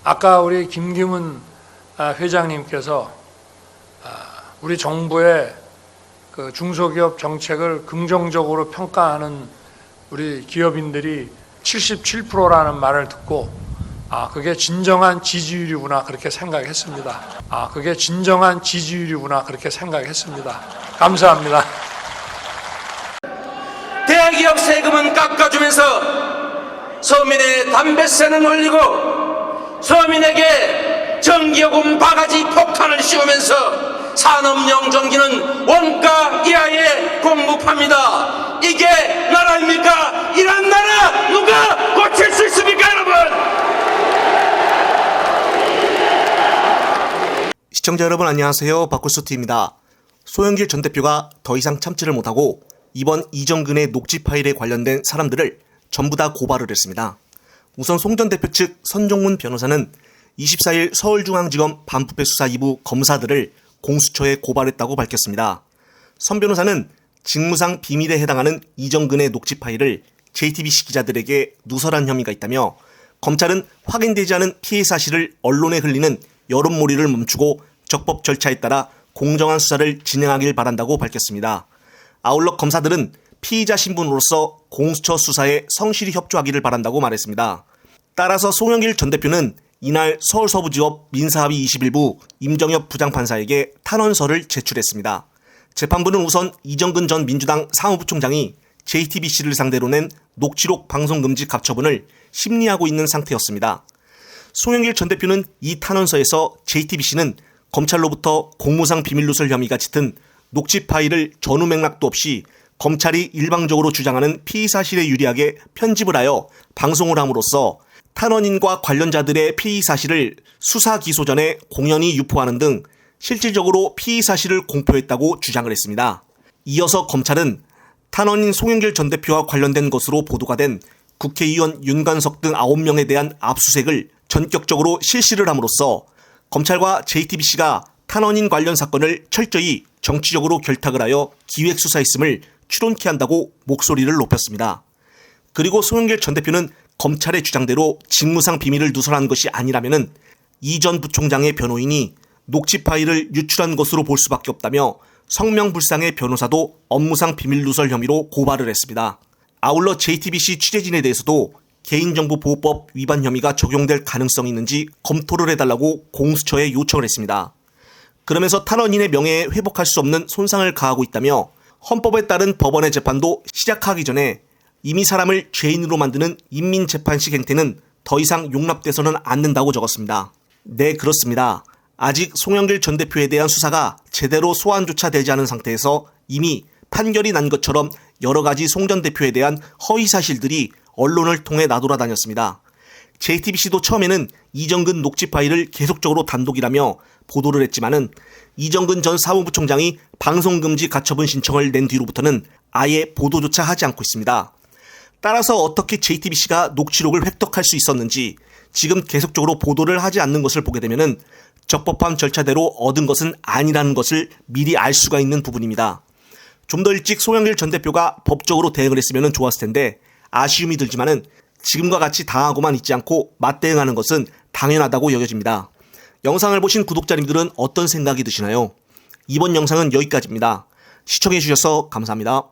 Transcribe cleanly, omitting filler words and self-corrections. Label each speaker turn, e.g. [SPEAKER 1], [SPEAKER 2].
[SPEAKER 1] 아까 우리 김기문 회장님께서 우리 정부의 그 중소기업 정책을 긍정적으로 평가하는 우리 기업인들이 77%라는 말을 듣고 그게 진정한 지지율이구나 그렇게 생각했습니다. 그게 진정한 지지율이구나 그렇게 생각했습니다. 감사합니다.
[SPEAKER 2] 대기업 세금은 깎아주면서 서민의 담배세는 올리고 서민에게 전기요금 바가지 폭탄을 씌우면서 산업용 전기는 원가 이하에 공급합니다. 이게 나라입니까? 이런 나라 누가 고칠 수 있습니까, 여러분?
[SPEAKER 3] 시청자 여러분 안녕하세요. 박구스TV입니다. 소영길 전 대표가 더 이상 참지를 못하고 이번 이정근의 녹취 파일에 관련된 사람들을 전부 다 고발을 했습니다. 우선 송 전 대표 측 선종문 변호사는 24일 서울중앙지검 반부패 수사 2부 검사들을 공수처에 고발했다고 밝혔습니다. 선 변호사는 직무상 비밀에 해당하는 이정근의 녹취 파일을 JTBC 기자들에게 누설한 혐의가 있다며 검찰은 확인되지 않은 피해 사실을 언론에 흘리는 여론몰이를 멈추고 적법 절차에 따라 공정한 수사를 진행하길 바란다고 밝혔습니다. 아울러 검사들은 피의자 신분으로서 공수처 수사에 성실히 협조하기를 바란다고 말했습니다. 따라서 송영길 전 대표는 이날 서울서부지법 민사합의 21부 임정엽 부장판사에게 탄원서를 제출했습니다. 재판부는 우선 이정근 전 민주당 사무부총장이 JTBC를 상대로 낸 녹취록 방송금지 가처분을 심리하고 있는 상태였습니다. 송영길 전 대표는 이 탄원서에서 JTBC는 검찰로부터 공무상 비밀누설 혐의가 짙은 녹취 파일을 전후 맥락도 없이 검찰이 일방적으로 주장하는 피의 사실에 유리하게 편집을 하여 방송을 함으로써 탄원인과 관련자들의 피의 사실을 수사 기소 전에 공연히 유포하는 등 실질적으로 피의 사실을 공표했다고 주장을 했습니다. 이어서 검찰은 탄원인 송영길 전 대표와 관련된 것으로 보도가 된 국회의원 윤관석 등 9명에 대한 압수수색을 전격적으로 실시를 함으로써 검찰과 JTBC가 탄원인 관련 사건을 철저히 정치적으로 결탁을 하여 기획수사했음을 추론케 한다고 목소리를 높였습니다. 그리고 송영길 전 대표는 검찰의 주장대로 직무상 비밀을 누설한 것이 아니라면 이 전 부총장의 변호인이 녹취 파일을 유출한 것으로 볼 수밖에 없다며 성명불상의 변호사도 업무상 비밀 누설 혐의로 고발을 했습니다. 아울러 JTBC 취재진에 대해서도 개인정보보호법 위반 혐의가 적용될 가능성이 있는지 검토를 해달라고 공수처에 요청을 했습니다. 그러면서 탄원인의 명예에 회복할 수 없는 손상을 가하고 있다며 헌법에 따른 법원의 재판도 시작하기 전에 이미 사람을 죄인으로 만드는 인민재판식 행태는 더 이상 용납돼서는 않는다고 적었습니다. 네, 그렇습니다. 아직 송영길 전 대표에 대한 수사가 제대로 소환조차 되지 않은 상태에서 이미 판결이 난 것처럼 여러 가지 송 전 대표에 대한 허위 사실들이 언론을 통해 나돌아다녔습니다. JTBC도 처음에는 이정근 녹취 파일을 계속적으로 단독이라며 보도를 했지만은 이정근 전 사무부총장이 방송금지 가처분 신청을 낸 뒤로부터는 아예 보도조차 하지 않고 있습니다. 따라서 어떻게 JTBC가 녹취록을 획득할 수 있었는지 지금 계속적으로 보도를 하지 않는 것을 보게 되면은 적법한 절차대로 얻은 것은 아니라는 것을 미리 알 수가 있는 부분입니다. 좀 더 일찍 송영길 전 대표가 법적으로 대응을 했으면 좋았을 텐데 아쉬움이 들지만은 지금과 같이 당하고만 있지 않고 맞대응하는 것은 당연하다고 여겨집니다. 영상을 보신 구독자님들은 어떤 생각이 드시나요? 이번 영상은 여기까지입니다. 시청해주셔서 감사합니다.